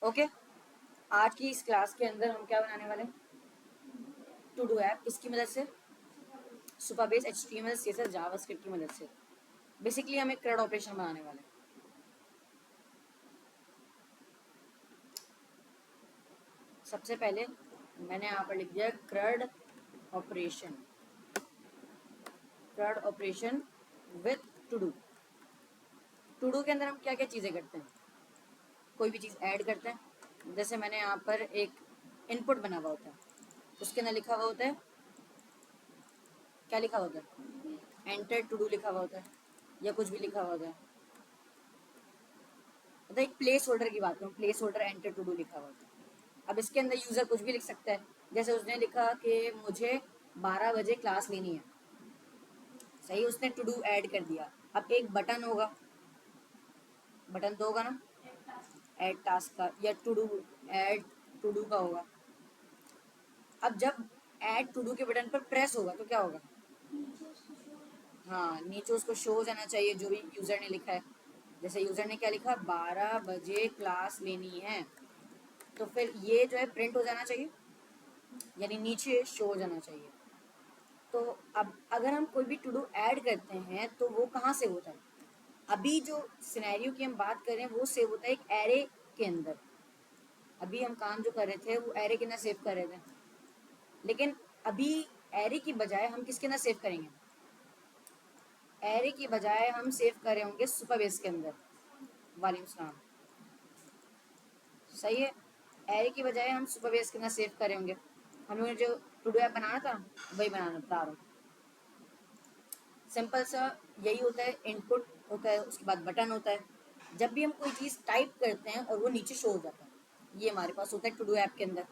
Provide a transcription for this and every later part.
Okay, आज की इस क्लास के अंदर हम क्या बनाने वाले हैं? To do app. इसकी मदद से सुपरबेस, HTML, CSS, जावास्क्रिप्ट की मदद से बेसिकली हम एक CRUD ऑपरेशन बनाने वाले हैं। सबसे पहले मैंने यहाँ पर लिख दिया CRUD operation, CRUD operation with to do. To do के अंदर हम क्या क्या चीज़ें करते हैं? कोई भी चीज़ ऐड करते हैं। जैसे मैंने यहाँ पर एक इनपुट बना हुआ होता है, उसके अंदर लिखा हुआ होता है, क्या लिखा होता है? एंटर टू डू लिखा हुआ होता है, या कुछ भी लिखा हुआ होता है। मतलब एक प्लेस होल्डर की बात करूँ, placeholder enter to do लिखा हुआ होता है। अब इसके अंदर यूज़र कुछ भी लिख सकता है। जैसे उसने लिखा कि मुझे 12 बजे क्लास लेनी है, सही, उसने टू डू ऐड कर दिया। अब एक बटन होगा, बटन तो होगा ना ऐड टास्क का, या to do add to do का होगा। अब जब ऐड टू डू के बटन पर प्रेस होगा तो क्या होगा? हाँ, नीचे उसको शो हो जाना चाहिए जो भी यूज़र ने लिखा है। जैसे यूज़र ने क्या लिखा, 12 बजे क्लास लेनी है, तो फिर ये जो है प्रिंट हो जाना चाहिए, यानी नीचे शो हो जाना चाहिए। तो अब अगर हम कोई भी टू डू ऐड करते हैं तो वो कहाँ से होता है? अभी जो सिनेरियो की हम बात कर रहे हैं वो सेव होता है एक एरे के अंदर। अभी हम काम जो कर रहे थे वो एरे के अंदर सेव कर रहे थे, लेकिन अभी एरे की बजाय हम किसके अंदर सेव करेंगे? एरे की बजाय हम सेव कर रहे होंगे सुपरबेस के अंदर, वॉल्यूम्स नाम, सही है। एरे की बजाय हम सुपरबेस के अंदर सेव कर रहे होंगे। हम लोगों ने जो टू डू ऐप बनाना था वही बनाना बता रहा हूँ। सिंपल सा यही होता है, इनपुट होता है, उसके बाद बटन होता है। जब भी हम कोई चीज़ टाइप करते हैं और वो नीचे शो हो जाता है, ये हमारे पास होता है टू डू ऐप के अंदर।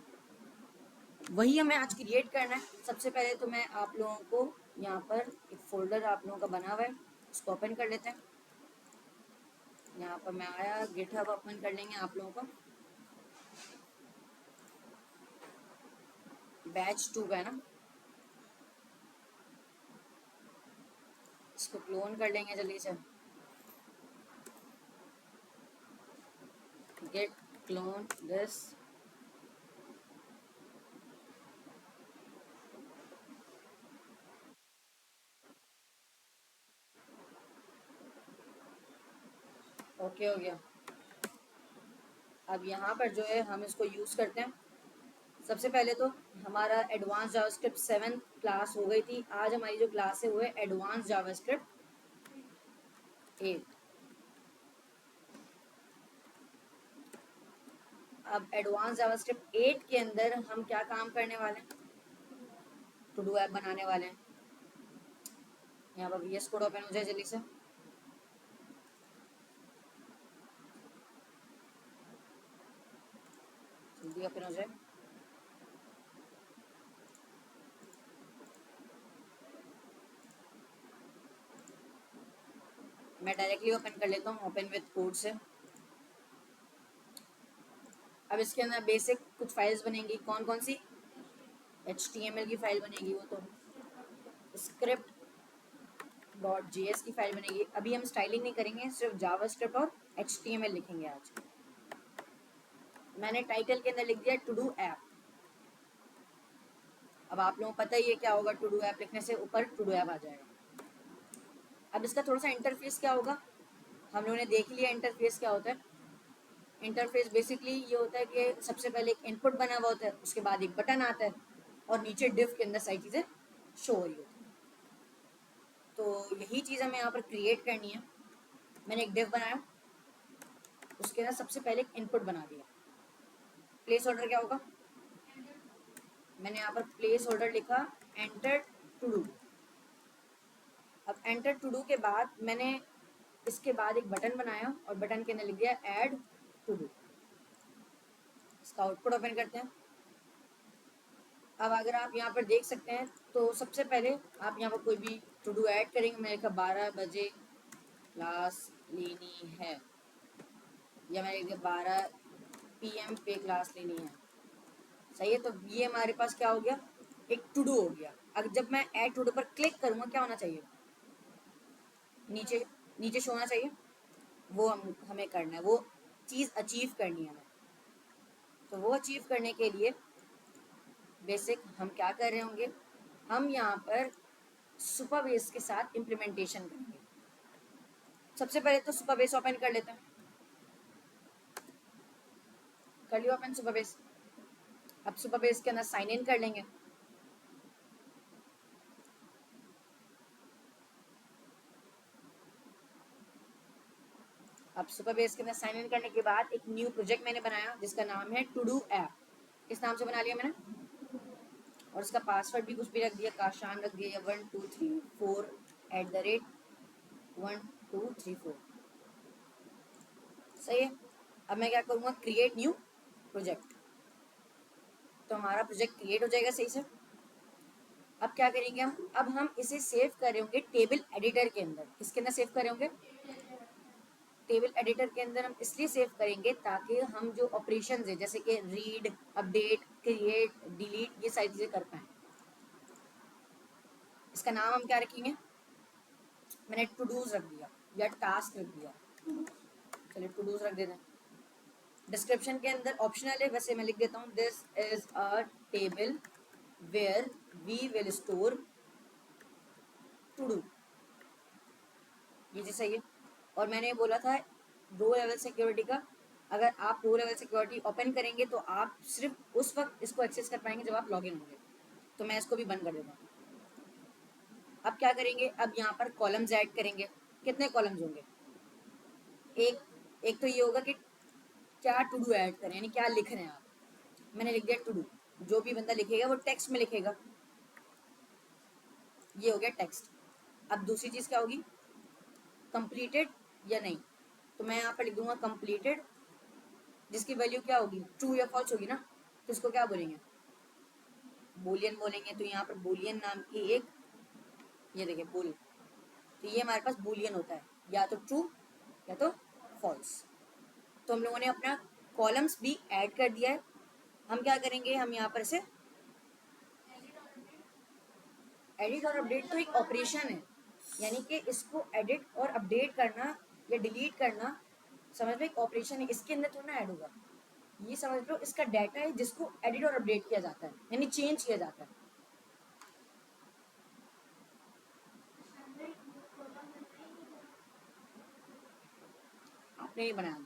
वही हमें आज क्रिएट करना है। सबसे पहले तो मैं आप लोगों को यहाँ पर एक फोल्डर आप लोगों का बना हुआ है, उसको ओपन कर लेते हैं। यहाँ पर मैं आया, गिटहब ओपन कर लेंगे आप लोगों को। बैच 2 का है ना, इसको क्लोन कर लेंगे जल्दी से। Gate clone this. ओके हो गया। अब यहाँ पर जो है हम इसको यूज़ करते हैं। सबसे पहले तो हमारा एडवांस जावास्क्रिप्ट 7 क्लास हो गई थी। आज हमारी जो क्लास है वो है एडवांस जावास्क्रिप्ट 8। अब एडवांस जावास्क्रिप्ट 8 के अंदर हम क्या काम करने वाले हैं? टू डू ऐप बनाने वाले हैं। यहाँ पर VS कोड ओपन हो जाए जल्दी से। जल्दी ओपन हो जाए। मैं डायरेक्टली ओपन कर लेता हूँ ओपन विथ कोड से। अब इसके अंदर बेसिक कुछ फाइल्स बनेंगी। कौन कौन सी? HTML की फाइल बनेगी, वो तो script.js की फाइल बनेगी। अभी हम स्टाइलिंग नहीं करेंगे, सिर्फ जावास्क्रिप्ट और HTML लिखेंगे आज। मैंने टाइटल के अंदर लिख दिया टू डू ऐप। अब आप लोगों को पता ही है क्या होगा, टू डू ऐप लिखने से ऊपर टू डू ऐप आ जाएगा। अब इसका थोड़ा सा इंटरफेस क्या होगा, हम लोगों ने देख लिया इंटरफेस क्या होता है। इंटरफेस बेसिकली ये होता है कि सबसे पहले एक इनपुट बना हुआ होता है, उसके बाद एक बटन आता है, और नीचे डिव के अंदर सारी चीज़ें शो हो रही होती है। तो यही चीज़ हमें यहाँ पर क्रिएट करनी है। मैंने एक डिव बनाया, उसके अंदर सबसे पहले एक इनपुट बना दिया। प्लेस होल्डर क्या होगा? मैंने यहाँ पर प्लेस होल्डर लिखा एंटर टू डू। अब एंटर टू डू के बाद मैंने इसके बाद एक बटन बनाया और बटन के अंदर लिख दिया ऐड टू डू। इसका आउटपुट ओपन करते हैं। अब अगर आप यहाँ पर देख सकते हैं तो सबसे पहले आप यहाँ पर कोई भी टू डू ऐड करेंगे। मैंने लिखा 12 बजे क्लास लेनी है, या मैंने लिखा 12 PM पे क्लास लेनी है, सही है। तो ये हमारे पास क्या हो गया, एक टू डू हो गया। अब जब मैं ऐड टू डू पर क्लिक करूँगा क्या होना चाहिए? नीचे नीचे शो होना चाहिए। वो हमें करना है, वो चीज़ अचीव करनी है हमें। तो वो अचीव करने के लिए बेसिक हम क्या कर रहे होंगे, हम यहाँ पर सुपरबेस के साथ इम्प्लीमेंटेशन करेंगे। सबसे पहले तो सुपरबेस ओपन कर लेते हैं। कर लिया ओपन सुपरबेस। अब सुपरबेस के अंदर साइन इन कर लेंगे। अब सुपरबेस के अंदर साइन इन करने के बाद एक न्यू प्रोजेक्ट मैंने बनाया जिसका नाम है टू डू ऐप। इस नाम से बना लिया मैंने, और उसका पासवर्ड भी कुछ भी रख दिया, काशान रख दिया, 1234@123 सही है। अब मैं क्या करूँगा, क्रिएट न्यू प्रोजेक्ट, तो हमारा प्रोजेक्ट क्रिएट हो जाएगा सही से। अब क्या करेंगे हम, अब हम इसे सेव कर रहे होंगे टेबल एडिटर के अंदर। किसके अंदर सेव कर रहे होंगे, टेबल एडिटर के अंदर हम इसलिए सेव करेंगे ताकि हम जो ऑपरेशन है जैसे कि रीड, अपडेट, क्रिएट, डिलीट, ये सारी चीज़ें कर पाएँ। इसका नाम हम क्या रखेंगे, मैंने टू डूज रख दिया या टास्क रख दिया, चलिए टू डूज रख देते हैं। डिस्क्रिप्शन के अंदर ऑप्शनल है, वैसे मैं लिख देता हूँ, this is a table where we will store to do, ये चीज़ सही है। और मैंने बोला था रो लेवल सिक्योरिटी का, अगर आप रो लेवल सिक्योरिटी ओपन करेंगे तो आप सिर्फ उस वक्त इसको एक्सेस कर पाएंगे जब आप लॉगिन होंगे, तो मैं इसको भी बंद कर देता हूँ। अब क्या करेंगे, अब यहाँ पर कॉलम्स ऐड करेंगे। कितने कॉलम्स होंगे, एक तो ये होगा कि क्या टू डू ऐड करें, यानी क्या लिख रहे हैं आप। मैंने लिख दिया टू डू, जो भी बंदा लिखेगा वो टेक्स्ट में लिखेगा, ये हो गया टेक्स्ट। अब दूसरी चीज़ क्या होगी, कंप्लीटेड या नहीं, तो मैं यहाँ पर लिख दूंगा कंप्लीटेड, जिसकी वैल्यू क्या होगी, ट्रू या फॉल्स होगी ना, तो इसको क्या बोलेंगे, बूलियन बोलेंगे। तो यहाँ पर बूलियन नाम की एक, ये देखिए बूल, तो ये हमारे पास बूलियन होता है, या तो ट्रू या तो फॉल्स। तो हम लोगों ने अपना कॉलम्स भी ऐड कर दिया है। हम क्या करेंगे, हम यहाँ पर से एडिट और अपडेट तो एक ऑपरेशन है, यानी कि इसको एडिट और अपडेट करना या डिलीट करना समझ लो एक ऑपरेशन है, इसके अंदर थोड़ा ना ऐड होगा। ये समझ लो इसका डाटा है जिसको एडिट और अपडेट किया जाता है, यानी चेंज किया जाता है। आपने ये बनाया,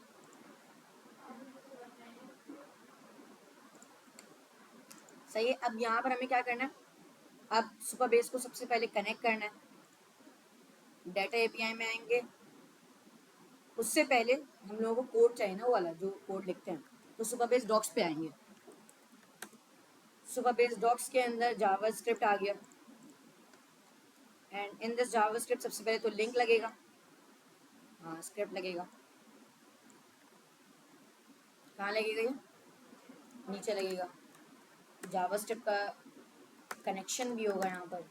सही है। अब यहाँ पर हमें क्या करना है, अब सुपरबेस को सबसे पहले कनेक्ट करना है, डाटा एपीआई में आएंगे। उससे पहले हम लोगों को कोड चाहिए ना, वो वाला जो कोड लिखते हैं, तो सुपरबेस डॉक्स पे आएंगे। सुपरबेस डॉक्स के अंदर जावास्क्रिप्ट आ गया, एंड इन दिस जावास्क्रिप्ट सबसे पहले तो लिंक लगेगा, हाँ स्क्रिप्ट लगेगा, कहाँ लगेगा, ये नीचे लगेगा। जावास्क्रिप्ट का कनेक्शन भी होगा यहाँ पर।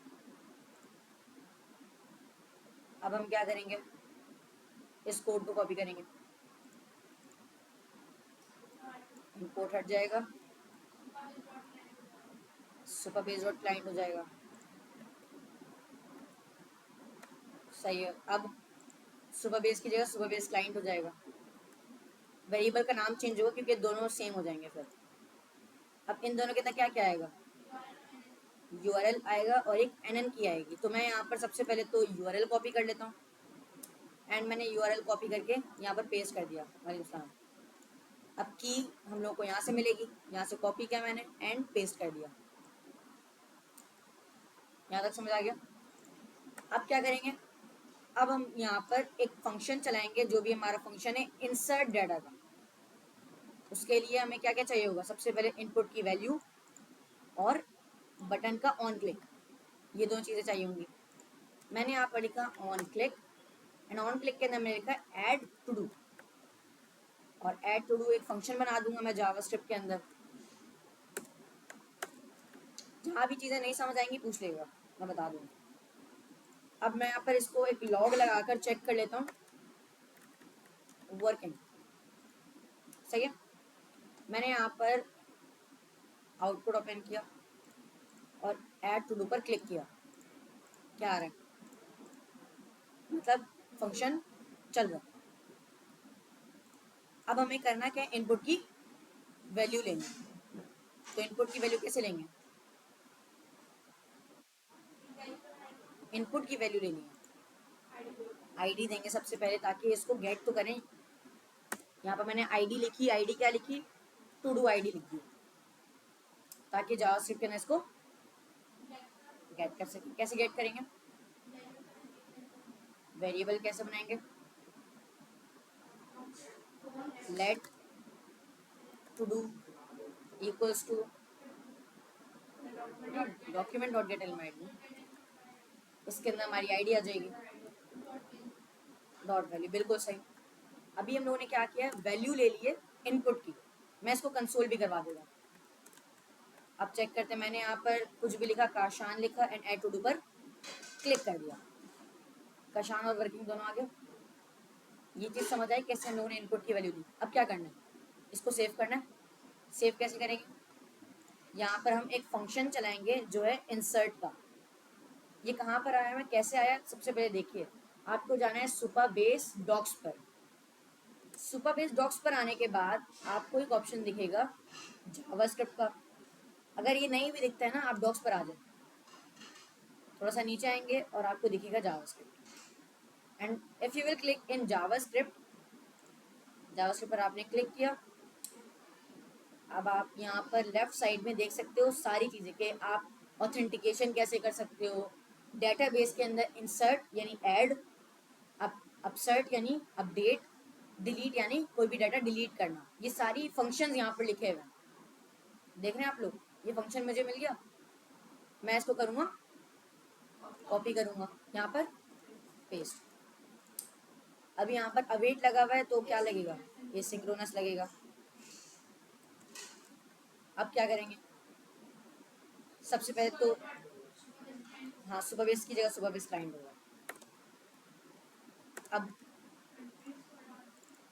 अब हम क्या करेंगे, इस कोड को कॉपी करेंगे, इंपोर्ट हट जाएगा, सुपरबेस डॉट क्लाइंट हो जाएगा, सही है। अब सुपरबेस की जगह सुपरबेस क्लाइंट हो जाएगा, वेरिएबल का नाम चेंज होगा क्योंकि दोनों सेम हो जाएंगे फिर। अब इन दोनों के अंदर क्या क्या आएगा, यूआरएल आएगा और एक एनएन की आएगी। तो मैं यहाँ पर सबसे पहले तो यूआरएल कॉपी कर लेता हूँ, एंड मैंने यूआरएल कॉपी करके यहाँ पर पेस्ट कर दिया, वालेकुम। अब की हम लोग को यहाँ से मिलेगी, यहाँ से कॉपी किया मैंने एंड पेस्ट कर दिया, यहाँ तक समझ आ गया। अब क्या करेंगे, अब हम यहाँ पर एक फंक्शन चलाएंगे, जो भी हमारा फंक्शन है इंसर्ट डाटा का। उसके लिए हमें क्या क्या चाहिए होगा, सबसे पहले इनपुट की वैल्यू और बटन का ऑन क्लिक, ये दोनों चीज़ें चाहिए होंगी। मैंने यहाँ पर लिखा on click, and on click के अंदर मैंने लिखा ऐड टू डू, और ऐड टू डू एक फंक्शन बना दूंगा मैं जावास्क्रिप्ट के अंदर। जहाँ भी चीज़ें नहीं समझ आएंगी पूछ लेगा, मैं बता दूंगा। अब मैं यहाँ पर इसको एक लॉग लगाकर चेक कर लेता हूँ, वर्किंग सही है। मैंने यहाँ पर आउटपुट ओपन किया और ऐड टू डू पर क्लिक किया, क्या आ रहा है, मतलब फंक्शन चल रहा है। अब हमें करना क्या है, इनपुट की वैल्यू लेनी है। तो इनपुट की वैल्यू कैसे लेंगे? इनपुट की वैल्यू लेनी है, आईडी देंगे सबसे पहले ताकि इसको गेट तो करें। यहाँ पर मैंने आईडी लिखी, आईडी क्या लिखी? टू डू आईडी लिखी, ताकि जावास्क्रिप्ट के अंदर इसको गेट कर सके। कैसे गेट करेंगे? वेरिएबल कैसे बनाएंगे? Let to do equals to document dot get element, इसके अंदर हमारी आईडी आ जाएगी, डॉट वैल्यू। बिल्कुल सही। अभी हम लोगों ने क्या किया? वैल्यू ले लिए इनपुट की। मैं इसको कंसोल भी करवा दूंगा। अब चेक करते हैं, मैंने यहाँ पर कुछ भी लिखा, काशान लिखा एंड ऐड टू डू पर क्लिक कर दिया, काशान और वर्किंग दोनों आ गए। ये चीज़ समझ आई कैसे हम लोगों ने इनपुट की वैल्यू दी। अब क्या करना है? इसको सेव करना है। सेव कैसे करेंगे? यहाँ पर हम एक फंक्शन चलाएंगे जो है इंसर्ट का। ये कहाँ पर आया है, कैसे आया? सबसे पहले देखिए, आपको जाना है सुपर बेस डॉक्स पर। सुपर बेस डॉक्स पर आने के बाद आपको एक ऑप्शन दिखेगा जावास्क्रिप्ट का। अगर ये नहीं भी दिखता है ना, आप डॉक्स पर आ जाए, थोड़ा सा नीचे आएंगे और आपको दिखेगा JavaScript. And if you will click in JavaScript, JavaScript पर आपने क्लिक किया। अब आप यहाँ पर लेफ्ट साइड में देख सकते हो सारी चीज़ें कि आप ऑथेंटिकेशन कैसे कर सकते हो, डेटाबेस के अंदर इंसर्ट यानी ऐड, अपसर्ट यानी अपडेट, डिलीट यानी कोई भी डाटा डिलीट करना। ये सारी फंक्शंस यहाँ पर लिखे हुए हैं, देख रहे हैं आप लोग? ये फंक्शन मुझे मिल गया, मैं इसको करूँगा कॉपी, करूँगा यहाँ पर पेस्ट। अब यहाँ पर अवेट लगा हुआ है तो क्या लगेगा? ये सिंक्रोनस लगेगा। अब क्या करेंगे? सबसे पहले तो हाँ, सुपर बेस की जगह सुपर बेस क्लाइंट होगा। अब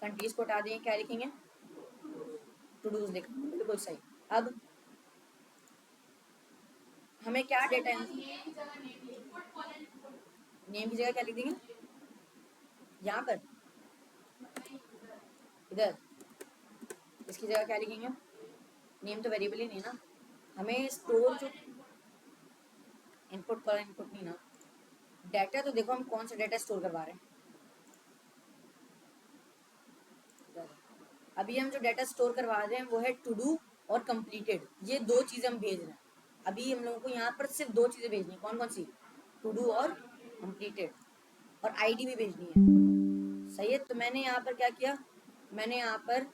कंट्रीज को हटा देंगे, क्या लिखेंगे? टू डूज लिखेंगे। बिल्कुल सही। अब हमें क्या डेटा, नेम की जगह क्या लिख देंगे? यहाँ पर, इधर इसकी जगह क्या लिखेंगे? नेम तो वेरिएबल ही नहीं ना, हमें स्टोर जो इनपुट पर, इनपुट नहीं ना, डाटा तो देखो हम कौन सा डाटा स्टोर करवा रहे हैं। अभी हम जो डाटा स्टोर करवा रहे हैं वो है टू डू और कंप्लीटेड। ये दो चीज़ें हम भेज रहे हैं। अभी हम लोगों को यहाँ पर सिर्फ दो चीज़ें भेजनी है। कौन कौन सी? टू डू और कंप्लीटेड, और आईडी भी भेजनी है। सही है। तो मैंने यहाँ पर क्या किया? मैंने यहाँ पर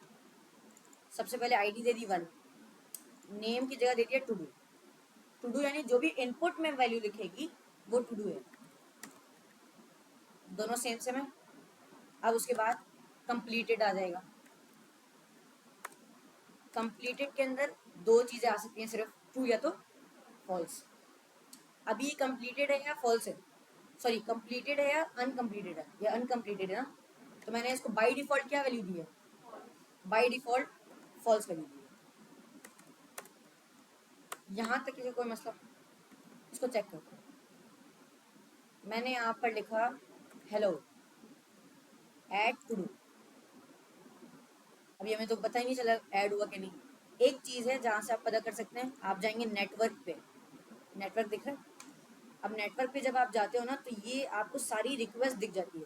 सबसे पहले आईडी दे दी 1, नेम की जगह दे दिया टू डू। टू डू यानी जो भी इनपुट में वैल्यू लिखेगी वो टू डू है। दोनों सेम सेम है। अब उसके बाद कंप्लीटेड आ जाएगा। कंप्लीटेड के अंदर दो चीज़ें आ सकती हैं सिर्फ, ट्रू या तो फॉल्स। अभी कंप्लीटेड है या फॉल्स है? सॉरी, कंप्लीटेड है या अनकम्प्लीटेड है? या अनकम्प्लीटेड है ना, तो मैंने इसको बाय डिफॉल्ट क्या वैल्यू दी है? बाय डिफॉल्ट फॉल्स वैल्यू दी है। यहाँ तक किसी कोई मसला? इसको चेक करते हैं। मैंने यहाँ पर लिखा हेलो ऐड टू डू। अभी हमें तो पता ही नहीं चला ऐड हुआ कि नहीं। एक चीज़ है जहाँ से आप पता कर सकते हैं, आप जाएंगे नेटवर्क पे, नेटवर्क दिख रहा है? अब नेटवर्क पे जब आप जाते हो ना, तो ये आपको सारी रिक्वेस्ट दिख जाती है।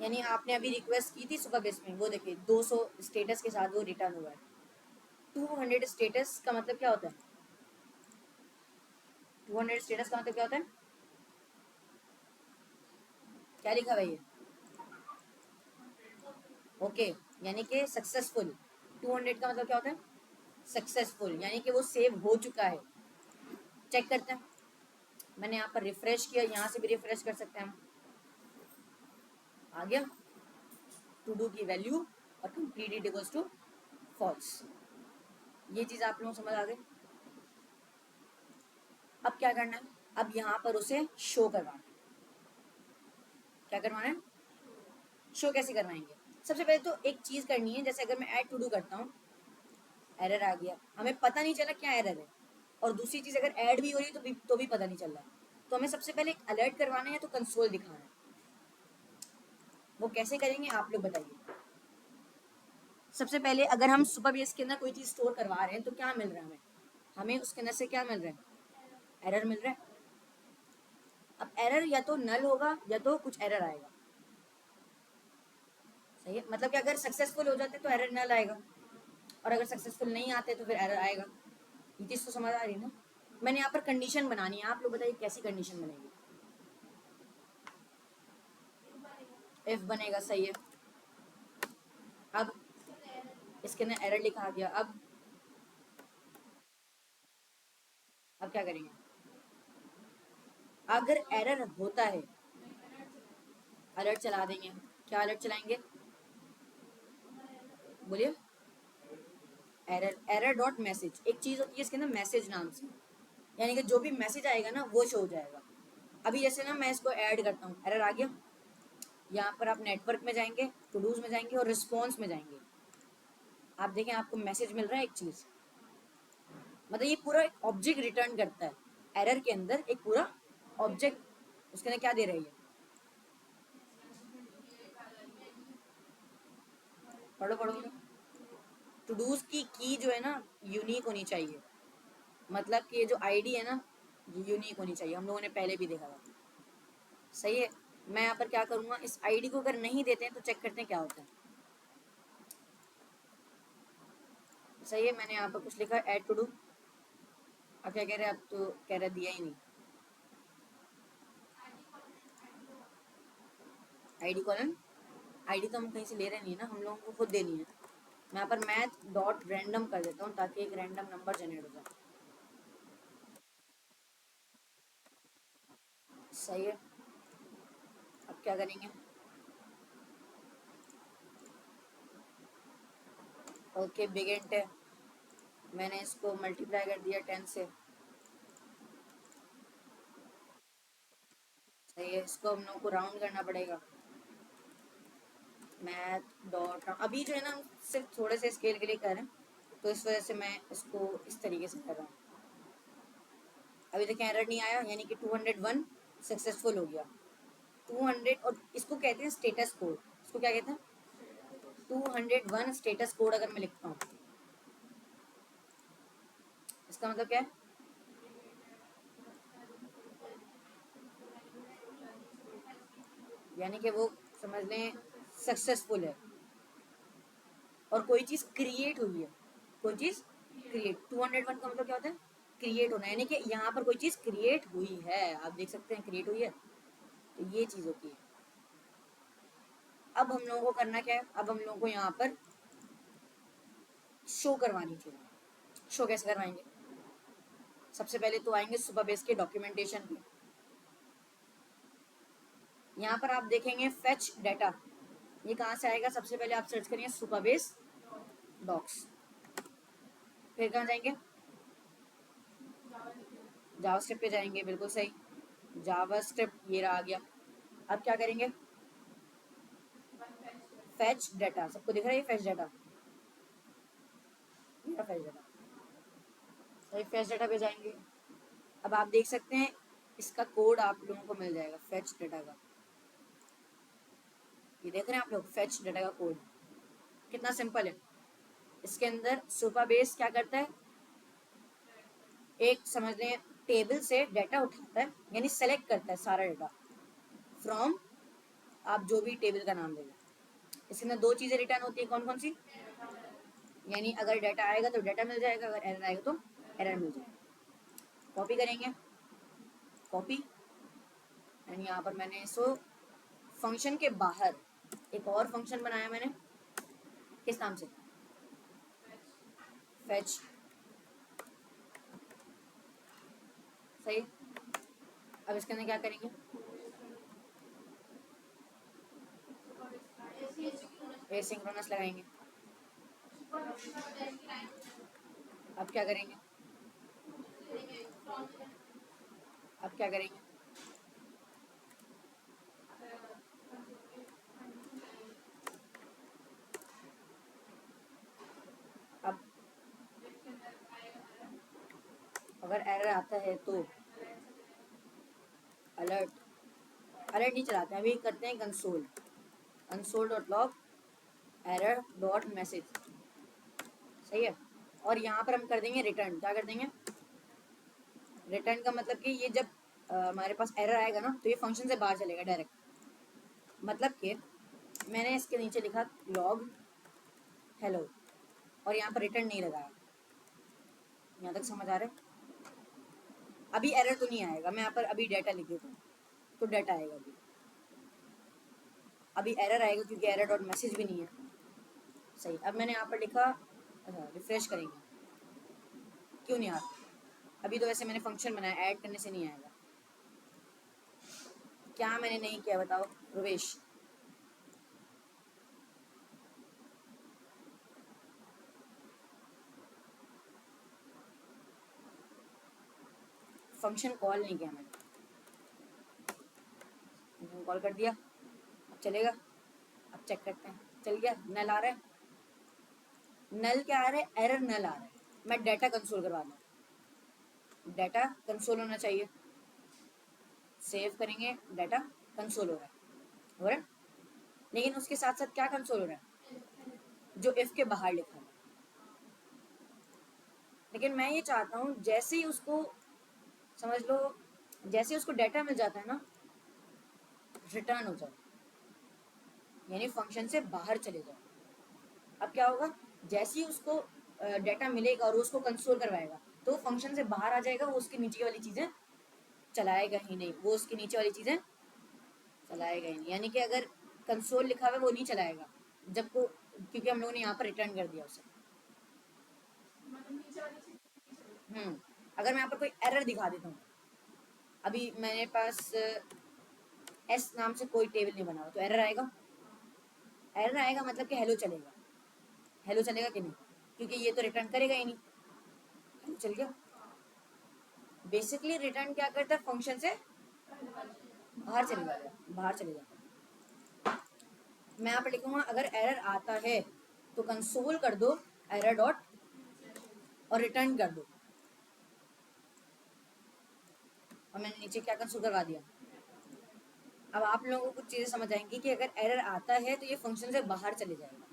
यानी आपने अभी रिक्वेस्ट की थी सुपर बेस में, वो देखिए 200 स्टेटस के साथ वो रिटर्न हुआ है। 200 स्टेटस का मतलब क्या होता है? 200 स्टेटस का मतलब क्या होता है? क्या लिखा हुआ है ये? ओके, यानी कि सक्सेसफुल। 200 का मतलब क्या होता है? सक्सेसफुल, यानी कि वो सेव हो चुका है। चेक करते हैं। मैंने यहाँ पर रिफ्रेश किया, यहाँ से भी रिफ्रेश कर सकते हैं हम। आ गया टू डू की वैल्यू और कंप्लीटेड इक्वल्स टू फॉल्स। ये चीज़ आप लोगों को समझ आ गई। अब क्या करना है? अब यहाँ पर उसे शो करवाना है। क्या करवाना है? शो कैसे करवाएंगे? सबसे पहले तो एक चीज़ करनी है, जैसे अगर मैं ऐड टू डू करता हूँ, एरर आ गया, हमें पता नहीं चला क्या एरर है। और दूसरी चीज़, अगर ऐड भी हो रही है तो भी पता नहीं चल रहा है। तो हमें सबसे पहले एक अलर्ट करवाना है, तो कंसोल दिखाना है। वो कैसे करेंगे आप लोग बताइए। सबसे पहले अगर हम सुपर बेस के अंदर कोई चीज़ स्टोर करवा रहे हैं तो क्या मिल रहा है हमें उसके अंदर से क्या मिल रहा है, एरर मिल रहा है। अब एरर या तो नल होगा या तो कुछ एरर आएगा, सही है। मतलब कि अगर सक्सेसफुल हो जाते तो एरर नल आएगा, और अगर सक्सेसफुल नहीं आते तो फिर एरर आएगा। ये चीज़ तो समझ आ रही है ना। मैंने यहाँ पर कंडीशन बनानी है, आप लोग बताइए कैसी कंडीशन बनेगी। इफ बनेगा, सही है। अब इसके अंदर एरर लिखा गया। अब क्या करेंगे, अगर एरर होता है अलर्ट चला देंगे। क्या अलर्ट चलाएंगे, बोलिए। एरर, एरर डॉट मैसेज, एक चीज़ होती है इसके अंदर मैसेज नाम से, यानी कि जो भी मैसेज आएगा ना वो शो हो जाएगा। अभी जैसे ना मैं इसको ऐड करता हूँ, एरर आ गया। यहाँ पर आप नेटवर्क में जाएंगे, टू डूज में जाएंगे और रिस्पॉन्स में जाएंगे। आप देखें आपको मैसेज मिल रहा है एक चीज़, मतलब ये पूरा एक ऑब्जेक्ट रिटर्न करता है। एरर के अंदर एक पूरा ऑब्जेक्ट उसके अंदर क्या दे रही है, पढ़ो पढ़ो। टू डूज की जो है ना यूनिक होनी चाहिए, मतलब कि ये जो आईडी है ना ये यूनिक होनी चाहिए, हम लोगों ने पहले भी देखा था, सही है। मैं यहाँ पर क्या करूँगा, इस आईडी को अगर नहीं देते हैं तो चेक करते हैं क्या होता है, सही है। मैंने यहाँ पर कुछ लिखा ऐड टू डू। अब क्या कह रहे हैं, अब तो कह रहे दिया ही नहीं। आईडी कॉलन, आईडी तो हम कहीं से ले रहे नहीं है ना, हम लोगों को खुद देनी है। मैं यहाँ पर मैथ डॉट रैंडम कर देता हूँ ताकि एक रैंडम नंबर जनरेट हो जाए, सही है। अब क्या करेंगे, ओके बिग इंट है, मैंने इसको मल्टीप्लाई कर दिया 10 से, सही है। इसको हम लोग को राउंड करना पड़ेगा, मैथ डॉट अभी जो है ना हम सिर्फ थोड़े से स्केल के लिए कर रहे हैं तो इस वजह से मैं इसको इस तरीके से कर रहा हूँ। अभी देखें एरर नहीं आया, यानी कि 201 सक्सेसफुल हो गया। 200, और इसको कहते हैं स्टेटस कोड। इसको क्या कहते हैं, 201 स्टेटस कोड अगर मैं लिखता हूँ, इसका मतलब क्या है, यानी कि वो समझ लें सक्सेसफुल है और कोई चीज़ क्रिएट हुई है। कोई चीज़ क्रिएट, 201 का मतलब क्या होता है, क्रिएट होना, यानी कि यहाँ पर कोई चीज़ क्रिएट हुई है, आप देख सकते हैं क्रिएट हुई है, तो ये चीज़ होती है। अब हम लोगों को करना क्या है, अब हम लोगों को यहाँ पर शो करवानी चाहिए। शो कैसे करवाएंगे, सबसे पहले तो आएंगे सुपर बेस के डॉक्यूमेंटेशन पे। यहाँ पर आप देखेंगे फेच डाटा, ये कहाँ से आएगा, सबसे पहले आप सर्च करिए सुपर बेस डॉक्स, फिर कहाँ जाएंगे, जावास्क्रिप्ट पे जाएंगे, बिल्कुल सही। जावास्क्रिप्ट ये रहा आ गया। अब क्या करेंगे, फेच डाटा, सबको दिख रहा है फेच डाटा, ये फेच डाटा, सही। फेच डाटा पे जाएंगे, अब आप देख सकते हैं इसका कोड आप लोगों को मिल जाएगा फेच डाटा का, ये देख रहे हैं आप लोग फेच डाटा का कोड कितना सिंपल है। इसके अंदर सुपर बेस क्या करता है, एक समझ लें टेबल से डाटा उठाता है, यानी सेलेक्ट करता है सारा डाटा फ्रॉम, आप जो भी टेबल का नाम देंगे। इसके अंदर दो चीज़ें रिटर्न होती है, कौन कौन सी, यानी अगर डाटा आएगा तो डाटा मिल जाएगा, अगर एरर आएगा तो एरर मिल जाएगा। कॉपी करेंगे, कॉपी, एंड यहाँ पर मैंने इसको फंक्शन के बाहर एक और फंक्शन बनाया मैंने, किस नाम से, फेच, सही। अब इसके अंदर क्या करेंगे, एसिंक्रोनस लगाएंगे। अब क्या करेंगे, अब क्या करेंगे, अब अगर एरर आता है तो अलर्ट, अलर्ट नहीं चलाते हैं, अभी करते हैं console, console dot log error dot message, सही है। और यहाँ पर हम कर देंगे रिटर्न। क्या कर देंगे? रिटर्न का मतलब कि ये जब हमारे पास एरर आएगा ना तो ये फंक्शन से बाहर चलेगा डायरेक्ट। मतलब कि मैंने इसके नीचे लिखा लॉग हेलो और यहाँ पर रिटर्न नहीं लगाया। यहाँ तक समझ आ रहा है? अभी एरर तो नहीं आएगा। मैं यहाँ पर अभी डाटा लिख देता हूँ तो डाटा आएगा। अभी एरर आएगा क्योंकि एरर डॉट मैसेज भी नहीं है। सही। अब मैंने यहाँ पर लिखा, अच्छा रिफ्रेश करेंगे, क्यों नहीं आता? अभी तो वैसे मैंने फंक्शन बनाया, ऐड करने से नहीं आएगा। क्या मैंने नहीं किया बताओ रुवेश? फंक्शन कॉल नहीं किया मैंने। फंक्शन कॉल कर दिया, अब चलेगा? अब चेक करते हैं। चल गया? नल आ रहा है? नल क्या आ रहा है? एरर नल आ रहा है। मैं डाटा कंसोल करवा दूँ। डाटा कंसोल होना चाहिए। सेव करेंगे, डाटा कंसोल हो रहा है, हो रहा है। लेकिन उसके साथ साथ क्या कंसोल हो रहा है? जो इफ के बाहर लिखा है। लेकिन मैं ये चाहता हूँ जैसे ही उसको, समझ लो, जैसे उसको डाटा मिल जाता है ना, रिटर्न हो जाए, यानी फंक्शन से बाहर चले जाओ। अब क्या होगा? जैसे ही उसको डाटा मिलेगा और उसको कंसोल करवाएगा तो फंक्शन से बाहर आ जाएगा। वो उसके नीचे वाली चीज़ें चलाएगा ही नहीं। वो उसकी नीचे वाली चीज़ें चलाएगा ही नहीं। यानी कि अगर कंसोल लिखा हुआ है वो नहीं चलाएगा जब को, क्योंकि हम लोगों ने यहाँ पर रिटर्न कर दिया उसे। अगर मैं यहाँ पर कोई एरर दिखा देता हूँ, अभी मेरे पास एस नाम से कोई टेबल नहीं बना हुआ तो एरर आएगा। एरर आएगा मतलब कि हेलो चलेगा। हेलो चलेगा कि नहीं? क्योंकि ये तो रिटर्न करेगा ही नहीं। हेलो चल गया। बेसिकली रिटर्न क्या करता है? फंक्शन से बाहर चले जाता है, बाहर चले जाता है। मैं यहाँ पर लिखूंगा अगर एरर आता है तो कंसोल कर दो एरर डॉट और रिटर्न कर दो। और मैंने नीचे क्या कंसोल करवा दिया। अब आप लोगों को कुछ चीज़ें समझ आएंगी कि अगर एरर आता है तो ये फंक्शन से बाहर चले जाएगा।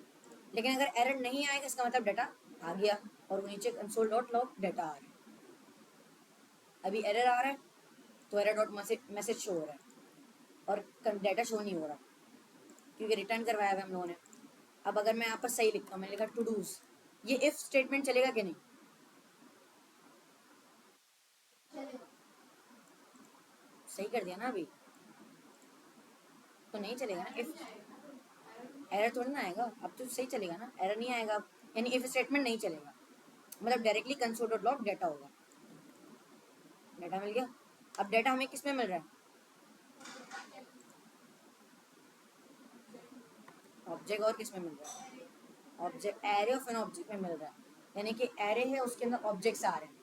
लेकिन अगर एरर नहीं आएगा इसका मतलब डाटा आ गया और वो नीचे कंसोल डॉट लॉग डाटा आ रहा है। अभी एरर आ रहा है तो एरर डॉट मैसेज शो हो रहा है और डाटा शो नहीं हो रहा क्योंकि रिटर्न करवाया हुआ हम लोगों ने। अब अगर मैं यहाँ पर सही लिखता हूँ, मैंने लिखा टू डूज, ये इफ स्टेटमेंट चलेगा कि नहीं? सही कर दिया ना अभी? तो नहीं चलेगा ना इफ। एरर थोड़ी ना आएगा अब, तो सही चलेगा ना, एरर नहीं आएगा अब। यानी इफ स्टेटमेंट नहीं चलेगा, मतलब directly console dot log data होगा। डाटा मिल गया। अब डाटा हमें किस में मिल रहा है? ऑब्जेक्ट। और किस में मिल रहा है? Object, array of an object में मिल रहा है। यानी कि एरे है उसके अंदर ऑब्जेक्ट्स आ रहे हैं।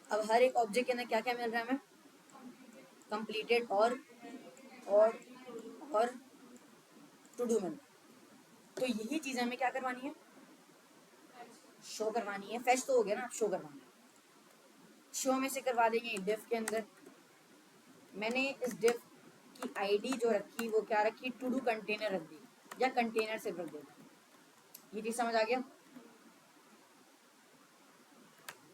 अब हर एक ऑब्जेक्ट के अंदर क्या क्या मिल रहा है हमें? कंप्लीटेड और टू डू मिल रहा है। तो यही चीज़ हमें क्या करवानी है? शो करवानी है। फेच तो हो गया ना, शो करवाना है। शो में से करवा देंगे डिफ के अंदर। मैंने इस डिफ की आईडी जो रखी वो क्या रखी? टू डू कंटेनर रख दी, या कंटेनर सिर्फ रख देता। ये चीज़ समझ आ गया?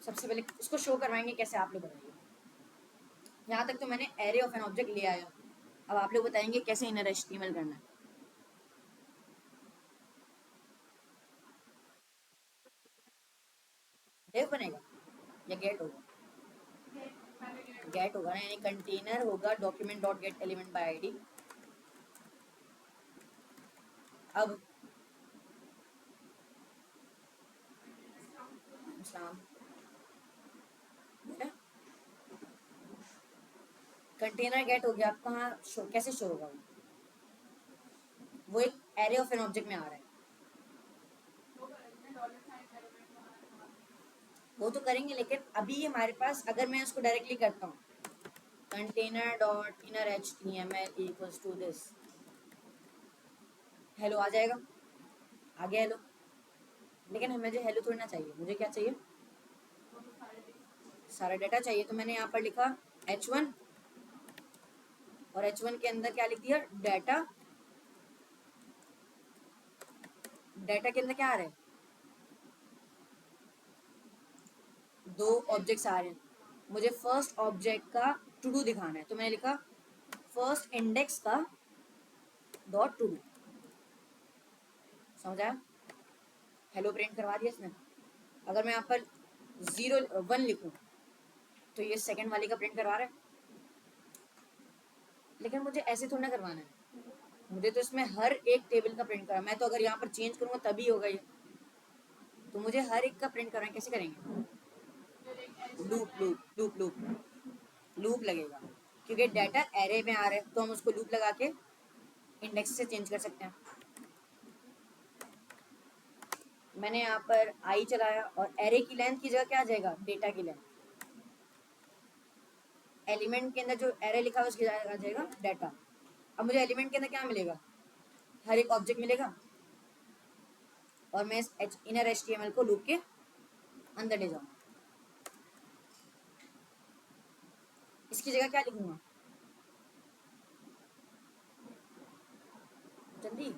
सबसे पहले उसको शो करवाएंगे कैसे, आप लोग बताइए। यहाँ तक तो मैंने एरे ऑफ एन ऑब्जेक्ट ले आया। अब आप लोग बताएंगे कैसे इनर एचटीएमएल करना है। डिफ बनेगा या गेट होगा? गेट होगा ना, यानी कंटेनर होगा document dot get element by ID. अब कंटेनर गेट हो गया। अब कहाँ शो, कैसे शो होगा? वो एक एरे ऑफ एन ऑब्जेक्ट में आ रहा है। वो तो करेंगे, लेकिन अभी हमारे पास, अगर मैं उसको डायरेक्टली करता हूँ container dot inner H T M L equals to this, hello आ जाएगा। आ गया हेलो। लेकिन हमें जो हेलो थोड़ी ना चाहिए, मुझे क्या चाहिए? सारा डाटा चाहिए। तो मैंने यहाँ पर लिखा h1 और h1 के अंदर क्या लिख दिया? डाटा। डाटा के अंदर क्या आ रहा है? दो ऑब्जेक्ट्स आ रहे हैं, मुझे फर्स्ट ऑब्जेक्ट का टू डू दिखाना है, तो मैंने लिखा फर्स्ट इंडेक्स का डॉट टू डू। समझ आया? हेलो प्रिंट करवा दिया इसने। अगर मैं यहाँ पर 0 1 लिखूं तो ये सेकंड वाले का प्रिंट करवा रहा है, लेकिन मुझे ऐसे थोड़ा ना करवाना है, मुझे तो इसमें हर एक टेबल का प्रिंट करना। मैं तो अगर यहाँ पर चेंज करूँगा तभी होगा ये, तो मुझे हर एक का प्रिंट करना है। कैसे करेंगे? Loop loop loop loop loop लगेगा, क्योंकि डाटा एरे में आ रहा है तो हम उसको लूप लगा के इंडेक्स से चेंज कर सकते हैं। मैंने यहाँ पर आई चलाया और एरे की लेंथ की जगह क्या आ जाएगा? डेटा की लेंथ। एलिमेंट के अंदर जो एरे लिखा है उसकी जगह आ जाएगा डाटा। अब मुझे एलिमेंट के अंदर क्या मिलेगा? हर एक ऑब्जेक्ट मिलेगा, और मैं इस इनर HTML को लूप के अंदर ले जाऊंगा। इसकी जगह क्या लिखूंगा? जल्दी,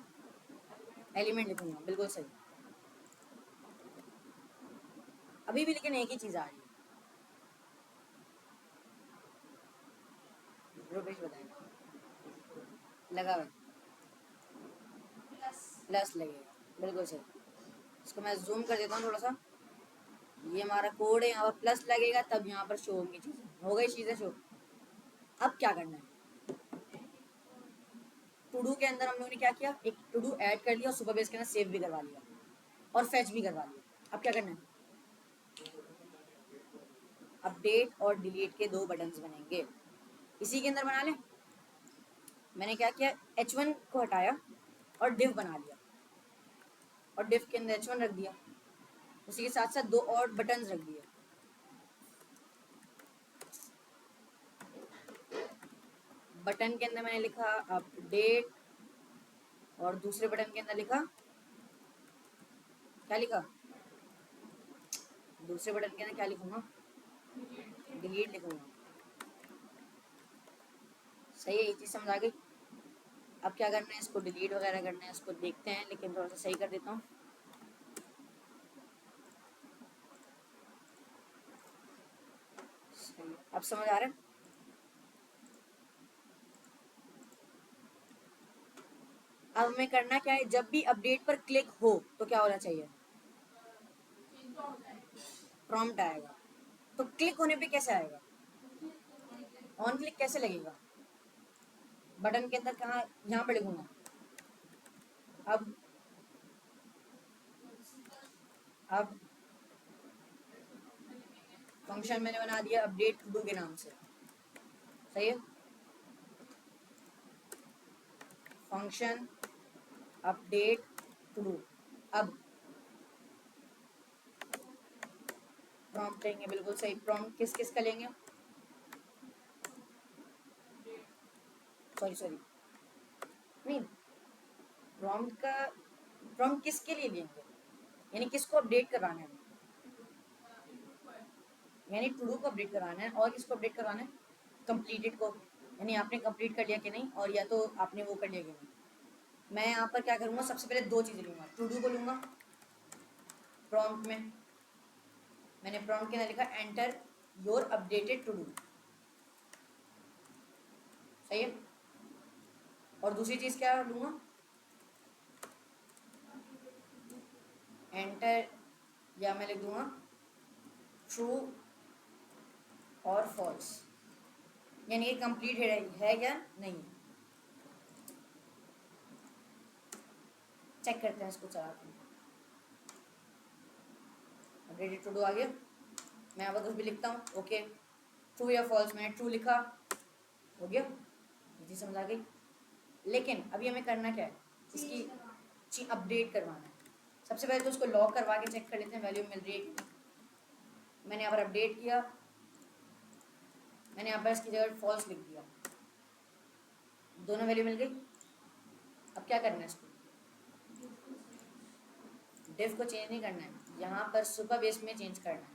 एलिमेंट लिखूंगा, बिल्कुल सही। अभी भी लेकिन एक ही चीज आ रही है, रूपेश बताएगा। लगा हुआ प्लस लगेगा, बिल्कुल सही। इसको मैं जूम कर देता हूँ थोड़ा सा। ये हमारा कोड है, यहाँ पर प्लस लगेगा तब यहाँ पर शो होंगी चीजें। हो गई चीजें शो। अब क्या करना है? टू डू के अंदर हम लोगों ने क्या किया? एक टू डू ऐड कर लिया और सुपर बेस के अंदर सेव भी करवा लिया और फेच भी करवा लिया। अब क्या करना है? अपडेट और डिलीट के दो बटन्स बनेंगे, इसी के अंदर बना लें। मैंने क्या किया? H1 को हटाया और डिव बना लिया, और डिव के अंदर H1 रख दिया। उसी के साथ साथ दो और बटन्स रख दिए। बटन के अंदर मैंने लिखा अपडेट, और दूसरे बटन के अंदर लिखा क्या लिखा? दूसरे बटन के अंदर क्या लिखूंगा? डिलीट लिखूंगा। सही है, ये चीज़ समझ आ गई। अब क्या करना है? इसको डिलीट वगैरह करना है, इसको देखते हैं, लेकिन थोड़ा सा सही कर देता हूँ। अब समझ आ रहा है? अब हमें करना क्या है? जब भी अपडेट पर क्लिक हो तो क्या होना चाहिए? प्रॉम्प्ट आएगा। तो क्लिक होने पे कैसे आएगा? ऑन क्लिक कैसे लगेगा? बटन के अंदर कहाँ? यहाँ पे लिखूंगा। अब अब फंक्शन मैंने बना दिया अपडेट टू डू के नाम से। सही है? Function update to do. अब प्रॉम्प्ट लेंगे, बिल्कुल सही। प्रॉम्प्ट किस किस का लेंगे? सॉरी सॉरी, नहीं, प्रॉम्प्ट किसके लिए लेंगे? यानी किसको अपडेट करवाना है? यानी टू डू को अपडेट करवाना है, और किसको अपडेट करवाना है? कंप्लीटेड को। यानी आपने कंप्लीट कर लिया कि नहीं, और या तो आपने वो कर लिया कि नहीं। मैं यहाँ पर क्या करूँगा? सबसे पहले दो चीज़ें लूँगा। टू डू को लूँगा प्रॉम्प्ट में, मैंने प्रॉम्प्ट के अंदर लिखा enter your updated to do. सही है? और दूसरी चीज़ क्या लूँगा? एंटर, या मैं लिख दूँगा ट्रू और फॉल्स। यानी ये कंप्लीट है क्या नहीं। चेक करते हैं, इसको चलाते हैं। अपडेटेड टू डू आ गया। मैं अब कुछ भी लिखता हूँ, ओके, ट्रू या फॉल्स। मैंने ट्रू लिखा, हो गया। जी समझ आ गई। लेकिन अभी हमें करना क्या है? इसकी अपडेट करवाना है। सबसे पहले तो उसको लॉक करवा के चेक कर लेते हैं वैल्यू मिल रही है कि नहीं। मैंने यहाँ पर अपडेट किया, मैंने यहाँ पर इसकी जगह फॉल्स लिख दिया, दोनों वैल्यू मिल गई। अब क्या करना है? इसको डिव को चेंज नहीं करना है, यहाँ पर सुपर बेस में चेंज करना है।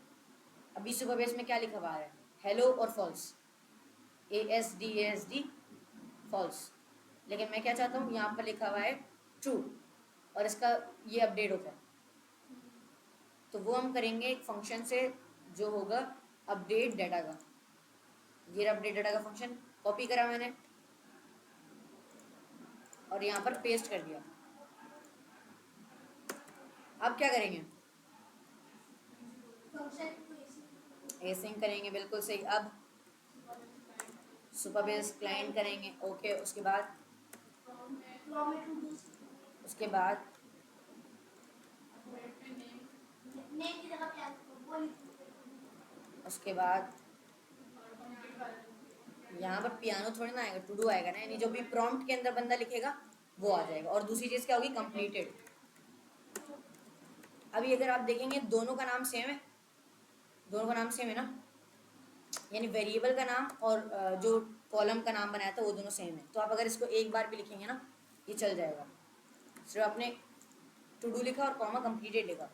अभी सुपर बेस में क्या लिखा हुआ है? हेलो और फॉल्स, ASD फॉल्स। लेकिन मैं क्या चाहता हूँ? यहाँ पर लिखा हुआ है ट्रू, और इसका ये अपडेट होता है। तो वो हम करेंगे एक फंक्शन से जो होगा अपडेट डाटा का। ये अपडेट डाटा का फंक्शन कॉपी करा मैंने और यहाँ पर पेस्ट कर दिया। अब क्या करेंगे, एसिंग करेंगे, बिल्कुल सही। अब सुपरबेस क्लाइंट करेंगे, ओके। उसके बाद उसके बाद यहाँ पर पियानो थोड़ी ना आएगा, टू डू आएगा ना, यानी जो भी प्रॉम्प्ट के अंदर बंदा लिखेगा वो आ जाएगा। और दूसरी चीज़ क्या होगी, कंप्लीटेड। अभी अगर आप देखेंगे दोनों का नाम सेम है, दोनों का नाम सेम है ना, यानी वेरिएबल का नाम और जो कॉलम का नाम बनाया था वो दोनों सेम है। तो आप अगर इसको एक बार भी लिखेंगे ना ये चल जाएगा। सिर्फ आपने टू डू लिखा और कॉमा कंप्लीटेड लिखा,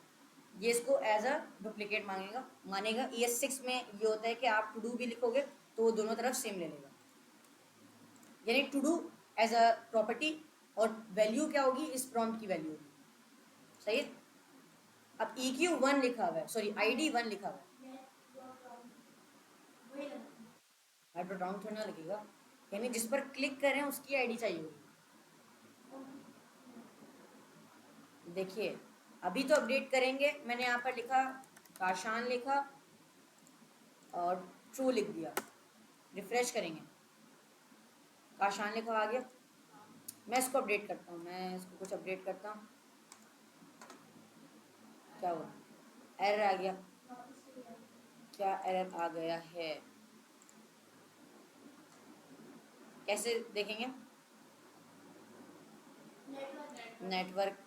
ये इसको एज अ डुप्लीकेट मानेगा। ES6 में ये होता है कि आप टू डू भी लिखोगे तो वो दोनों तरफ सेम ले लेगा, यानी to do as a property और वैल्यू क्या होगी, इस प्रॉम्प्ट की वैल्यू होगी। सही है। अब EQ1 लिखा हुआ है, सॉरी ID1 लिखा हुआ है, हाइड्रो डाउन थोड़ा ना लगेगा, यानी जिस पर क्लिक करें उसकी आईडी चाहिए होगी। देखिए अभी तो अपडेट करेंगे, मैंने यहाँ पर लिखा काशान लिखा और ट्रू लिख दिया। रिफ्रेश करेंगे, काशान लिखा आ गया। मैं इसको अपडेट करता हूँ, मैं इसको कुछ अपडेट करता हूँ। क्या हुआ, एरर आ गया। क्या एरर आ गया है, कैसे देखेंगे, नेटवर्क,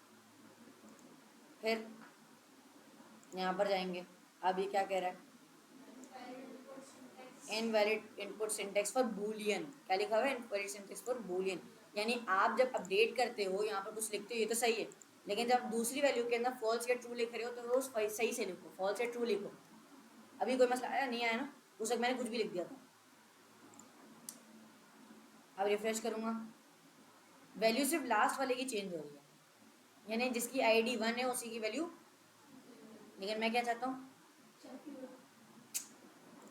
फिर यहाँ पर जाएंगे। अब ये क्या कह रहा है, invalid input syntax for Boolean. क्या लिखा हुआ है, इनवैलिड सिंटेक्स फॉर बूलियन। यानी आप जब अपडेट करते हो यहाँ पर कुछ लिखते हो ये तो सही है, लेकिन जब दूसरी वैल्यू के अंदर फॉल्स या ट्रू लिख रहे हो तो वो सही से लिखो, फॉल्स या ट्रू लिखो। अभी कोई मसला आया नहीं आया ना, उस वक्त मैंने कुछ भी लिख दिया था। अब रिफ्रेश करूँगा, वैल्यू सिर्फ लास्ट वाले की चेंज हो रही है, यानी जिसकी ID1 है उसी की वैल्यू। लेकिन मैं क्या चाहता हूँ,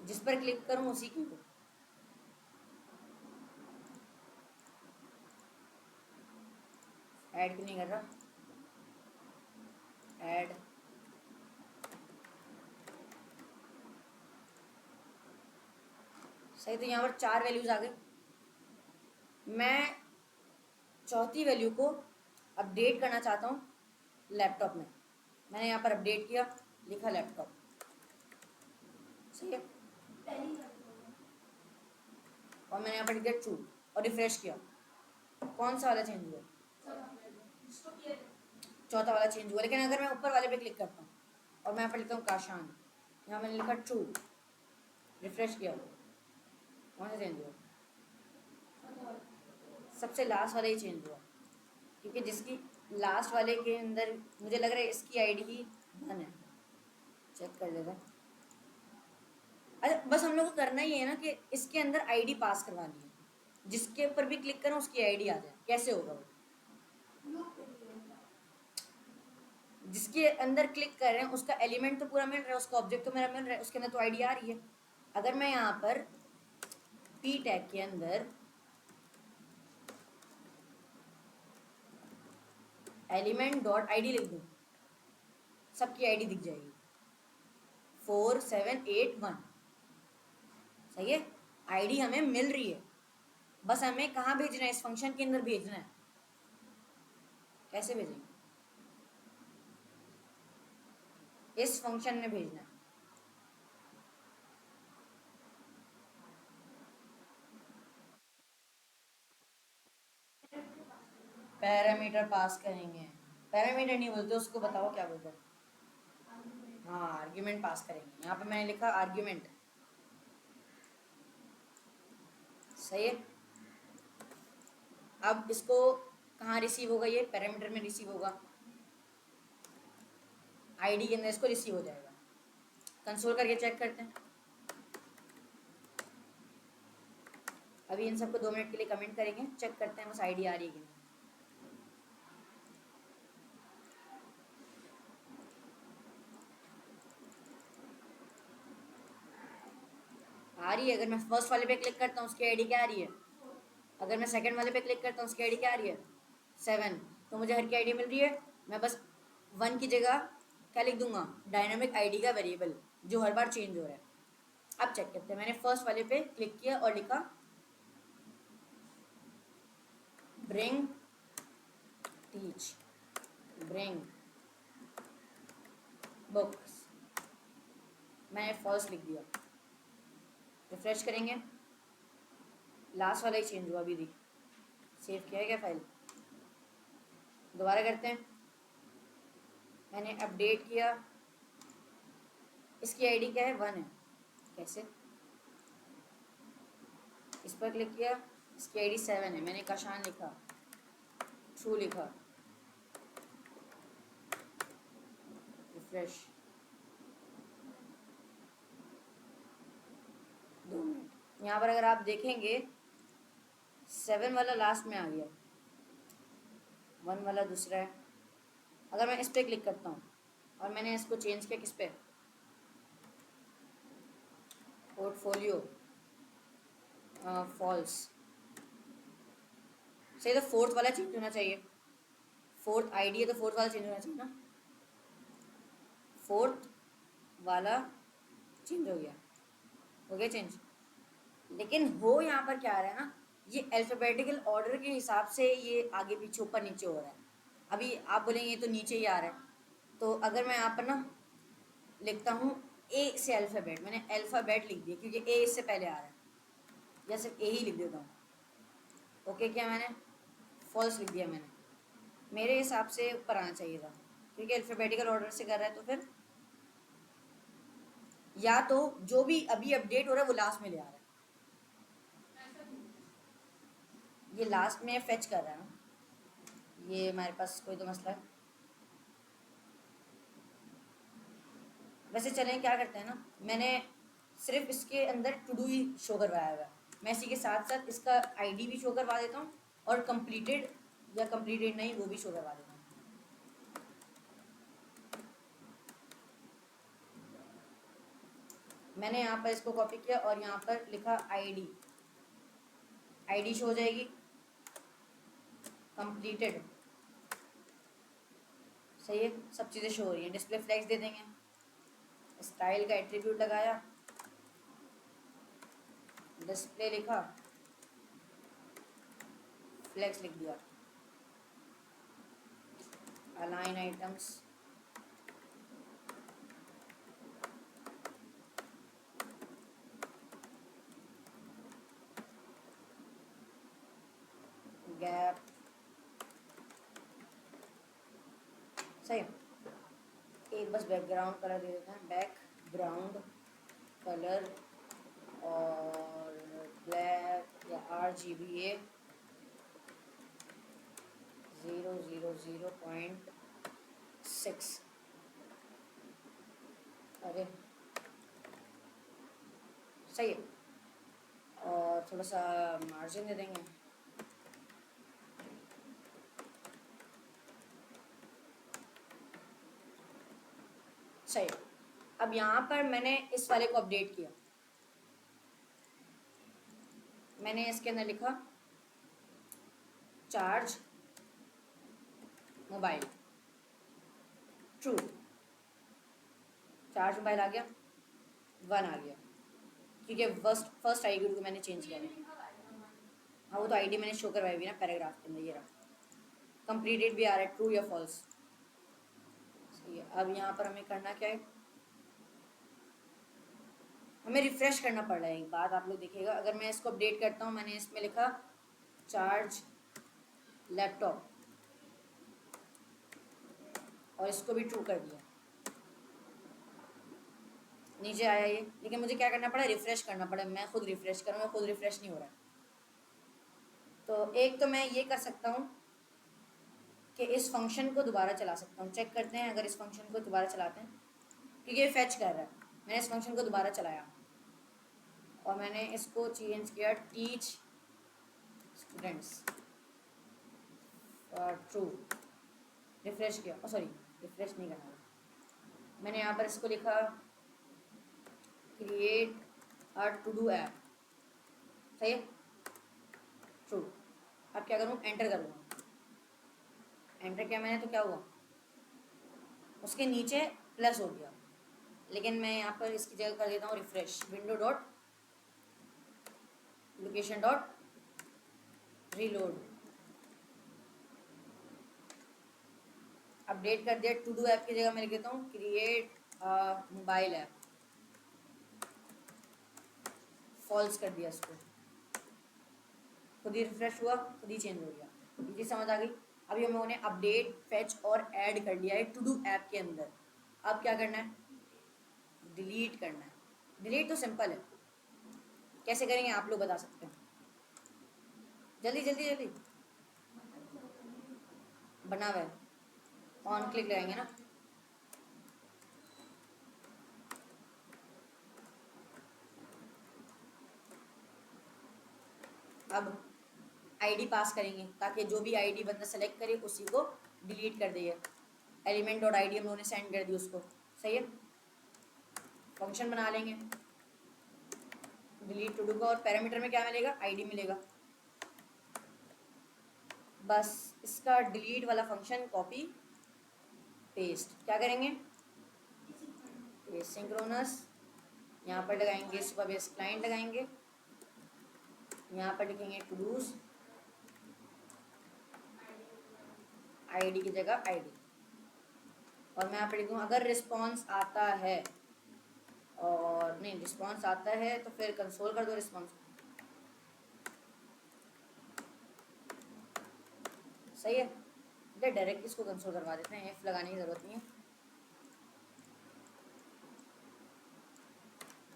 जिस पर क्लिक करूँ उसी की हो। ऐड क्यों नहीं कर रहा, ऐड, सही। तो यहाँ पर 4 वैल्यूज आ गई। मैं चौथी वैल्यू को अपडेट करना चाहता हूँ लैपटॉप में। मैंने यहाँ पर अपडेट किया, लिखा लैपटॉप, सही है। और मैंने यहाँ पर लिखा ट्रू और रिफ्रेश किया, कौन सा वाला चेंज हुआ, चौथा वाला चेंज हुआ। लेकिन अगर मैं ऊपर वाले पे क्लिक करता हूँ और मैं यहाँ पर लिखता हूँ काशान, यहाँ मैंने लिखा ट्रू, रिफ्रेश किया, कौन सा चेंज हुआ, सबसे लास्ट वाला ही चेंज हुआ, क्योंकि जिसकी लास्ट वाले के अंदर मुझे लग रहा है इसकी आईडी ही 1 है। चेक कर लेते हैं। अच्छा बस हम लोग को करना ही है ना कि इसके अंदर आईडी पास करवानी है, जिसके ऊपर भी क्लिक करें उसकी आईडी आ जाए। कैसे होगा वो, जिसके अंदर क्लिक कर रहे हैं उसका एलिमेंट तो पूरा मिल रहा है, उसका ऑब्जेक्ट तो मेरा मिल रहा है, उसके अंदर तो आईडी आ रही है। अगर मैं यहाँ पर पी टैग के अंदर एलिमेंट डॉट आईडी लिख दूँ, सबकी आईडी दिख जाएगी, 4781। सही है, आईडी हमें मिल रही है, बस हमें कहाँ भेजना है, इस फंक्शन के अंदर भेजना है। कैसे भेजेंगे, इस फंक्शन में भेजना है। पैरामीटर पास करेंगे, पैरामीटर नहीं बोलते उसको, बताओ क्या बोलते हैं। हाँ आर्ग्यूमेंट पास करेंगे, यहाँ पे मैंने लिखा आर्ग्यूमेंट, सही है। अब इसको कहाँ रिसीव होगा, ये पैरामीटर में रिसीव होगा, आईडी के अंदर इसको रिसीव हो जाएगा। कंसोल करके चेक करते हैं। अभी इन सबको 2 मिनट के लिए कमेंट करेंगे, चेक करते हैं बस आईडी आ रही है कि नहीं। आ रही है। अगर मैं फर्स्ट वाले पे क्लिक करता हूँ उसकी आईडी क्या आ रही है, अगर मैं सेकंड वाले पे क्लिक करता हूँ उसकी आईडी क्या आ रही है 7। तो मुझे हर की आईडी मिल रही है। मैं बस 1 की जगह क्या लिख दूंगा, डायनामिक आईडी का वेरिएबल जो हर बार चेंज हो रहा है। अब चेक करते हैं, मैंने फर्स्ट वाले पे क्लिक किया और लिखा ब्रिंग टीच ब्रिंग बुक्स, मैंने फॉल्स लिख दिया। रिफ्रेश करेंगे, लास्ट वाला ही चेंज हुआ अभी भी। सेव किया है क्या फाइल, दोबारा करते हैं। मैंने अपडेट किया, इसकी आईडी क्या है 1 है। कैसे, इस पर क्लिक किया, इसकी आईडी 7 है। मैंने काशान लिखा, ट्रू लिखा, रिफ्रेश, 2 मिनट। यहाँ पर अगर आप देखेंगे 7 वाला लास्ट में आ गया, 1 वाला दूसरा है। अगर मैं इस पर क्लिक करता हूँ और मैंने इसको चेंज किया किस पे, पोर्टफोलियो फॉल्स, सही। तो फोर्थ वाला चेंज होना चाहिए, फोर्थ आईडी है तो फोर्थ वाला चेंज होना चाहिए ना। फोर्थ वाला चेंज हो गया चेंज। लेकिन हो यहाँ पर क्या आ रहा है ना, ये अल्फ़ाबेटिकल ऑर्डर के हिसाब से ये आगे पीछे ऊपर नीचे हो रहा है। अभी आप बोलेंगे ये तो नीचे ही आ रहा है। तो अगर मैं यहाँ पर ना लिखता हूँ ए से अल्फ़ाबेट, मैंने अल्फ़ाबेट लिख दिया क्योंकि ए इससे पहले आ रहा है, या सिर्फ ए ही लिख देता हूँ। ओके क्या मैंने फॉल्स लिख दिया, मैंने मेरे हिसाब से ऊपर आना चाहिए था क्योंकि अल्फ़ाबेटिकल ऑर्डर से कर रहा है। तो फिर या तो जो भी अभी अपडेट हो रहा है वो लास्ट में ले आ रहा है, ये लास्ट में फेच कर रहा है ना, ये हमारे पास कोई तो मसला है। वैसे चलें क्या करते हैं ना, मैंने सिर्फ इसके अंदर टू डू ही शो करवाया हुआ है। मैं इसी के साथ साथ इसका आईडी भी शो करवा देता हूँ और कंप्लीटेड या कंप्लीटेड नहीं वो भी शो करवा देता हूँ। मैंने यहाँ पर इसको कॉपी किया और यहाँ पर लिखा आईडी, आईडी शो हो जाएगी कंप्लीटेड, सही है, सब चीज़ें शो हो रही हैं। डिस्प्ले फ्लैग्स दे देंगे, स्टाइल का एट्रीब्यूट लगाया, डिस्प्ले लिखा, फ्लैग्स लिख दिया, अलाइन आइटम्स, गैप, सही है। एक बस बैकग्राउंड कलर दे देते हैं, बैकग्राउंड कलर और ब्लैक या RGBA 000.6। अरे सही है, और थोड़ा सा मार्जिन दे देंगे, सही है। अब यहाँ पर मैंने इस वाले को अपडेट किया, मैंने इसके अंदर लिखा charge mobile, true, charge mobile आ गया, 1 आ गया क्योंकि फर्स्ट आईडी को मैंने चेंज किया। हाँ वो तो आईडी मैंने शो करवाई हुई ना पैराग्राफ के अंदर, ये रहा। कंप्लीटेड भी आ रहा है, ट्रू या फॉल्स, सही है। अब यहाँ पर हमें करना क्या है, हमें रिफ्रेश करना पड़ रहा है। एक बात आप लोग देखिएगा, अगर मैं इसको अपडेट करता हूँ, मैंने इसमें लिखा चार्ज लैपटॉप और इसको भी ट्रू कर दिया, नीचे आया ये। लेकिन मुझे क्या करना पड़ा, रिफ्रेश करना पड़ा। मैं खुद रिफ्रेश करूँ, मैं खुद रिफ्रेश नहीं हो रहा। तो एक तो मैं ये कर सकता हूँ कि इस फंक्शन को दोबारा चला सकता हूँ। चेक करते हैं अगर इस फंक्शन को दोबारा चलाते हैं, क्योंकि ये फेच कर रहा है। मैंने इस फंक्शन को दोबारा चलाया और मैंने इसको चेंज किया टीच स्टूडेंट्स ट्रू, रिफ्रेश किया, सॉरी रिफ्रेश नहीं करना, मैंने यहाँ पर इसको लिखा क्रिएट टू डू ऐप, सही है, ट्रू। अब क्या करूँ, एंटर करूँगा, एंटर किया मैंने तो क्या हुआ, उसके नीचे प्लस हो गया, लेकिन मैं यहाँ पर इसकी जगह कर देता हूँ refresh, window dot location dot reload, update कर दिया। टू डू ऐप की जगह मैं लिख देता हूँ क्रिएट मोबाइल ऐप, फॉल्स कर दिया इसको, खुद ही रिफ्रेश हुआ, खुद ही चेंज हो गया। ये चीज़ समझ आ गई। अभी हम लोगों ने अपडेट, फेच और ऐड कर लिया है टू डू ऐप के अंदर। अब क्या करना है, डिलीट करना है। डिलीट तो सिंपल है, कैसे करेंगे आप लोग बता सकते हैं, जल्दी जल्दी जल्दी। बना हुआ है, ऑन क्लिक लगाएंगे ना, अब आईडी पास करेंगे ताकि जो भी आईडी बंदा सेलेक्ट करे उसी को डिलीट कर दिए। एलिमेंट डॉट आईडी हम लोगों ने सेंड कर दी उसको, सही है। फंक्शन बना लेंगे डिलीट टू डू का, और पैरामीटर में क्या मिलेगा, आईडी मिलेगा। बस इसका डिलीट वाला फंक्शन कॉपी पेस्ट क्या करेंगे, सिंक्रोनस, यहाँ पर लगाएंगे सुपर बेस क्लाइंट लगाएंगे, यहाँ पर लिखेंगे टू डूज, आईडी की जगह आईडी, और मैं यहाँ पर लिखूँ अगर रिस्पॉन्स आता है, और नहीं रिस्पॉन्स आता है तो फिर कंसोल कर दो रिस्पॉन्स, सही है। डायरेक्ट इसको कंसोल करवा देते हैं, एफ लगाने की ज़रूरत नहीं है।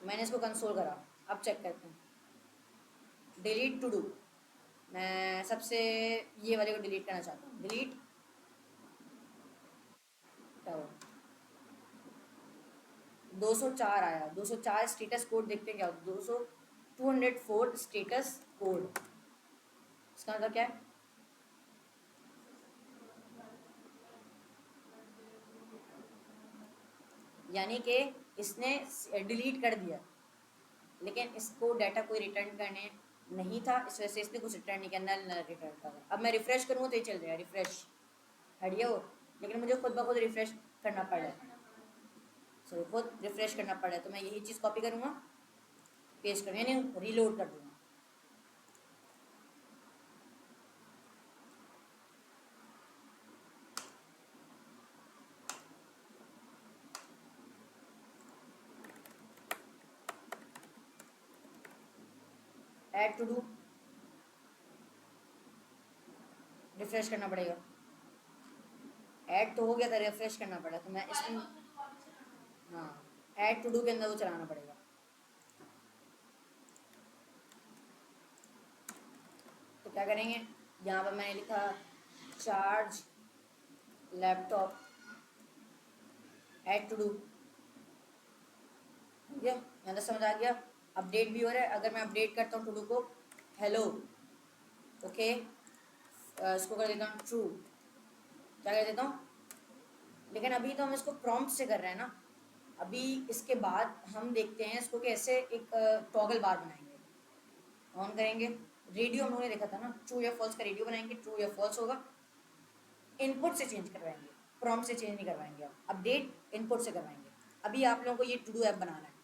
मैंने इसको कंसोल करा, अब चेक करते हैं, डिलीट टू डू, मैं सबसे ये वाले को डिलीट करना चाहता हूँ, डिलीट, क्या हुआ, 204 आया, 204 स्टेटस कोड देखते हैं क्या होता है, 204 स्टेटस कोड, इसका मतलब क्या है, यानी कि इसने डिलीट कर दिया, लेकिन इसको डाटा कोई रिटर्न करने नहीं था, इस वजह से इसने कुछ रिटर्न नहीं किया, नल नल रिटर्न कर। अब मैं रिफ्रेश करूँगा तो ये चल जाएगा, रिफ्रेश हटिए हो, लेकिन मुझे खुद ब खुद रिफ्रेश करना पड़ रहा है, सॉरी खुद रिफ्रेश करना पड़ रहा है, तो मैं यही चीज़ कॉपी करूँगा, पेस्ट करूँगा, यानी रीलोड कर दूँगा। ऐड टू डू, रिफ्रेश करना पड़ेगा, ऐड तो हो गया था, रिफ्रेश करना पड़ा, तो मैं इसमें, हाँ ऐड टू डू के अंदर वो चलाना पड़ेगा। तो क्या करेंगे, यहाँ पर मैंने लिखा charge laptop add to do, ठीक है, यहाँ तक समझ आ गया। अपडेट भी हो रहा है, अगर मैं अपडेट करता हूँ टू डू को, हेलो, ओके, इसको कर देता हूँ ट्रू, क्या कर देता हूँ, लेकिन अभी तो हम इसको प्रॉम्प्ट से कर रहे हैं ना, अभी इसके बाद हम देखते हैं इसको कैसे एक टॉगल बार बनाएंगे, ऑन करेंगे, रेडियो हम लोगों ने देखा था ना, ट्रू या फॉल्स का रेडियो बनाएंगे, ट्रू या फॉल्स होगा, इनपुट से चेंज करवाएंगे, प्रॉम्प्ट से चेंज नहीं करवाएंगे, अपडेट इनपुट से करवाएंगे। अभी आप लोगों को ये टू डू ऐप बनाना है,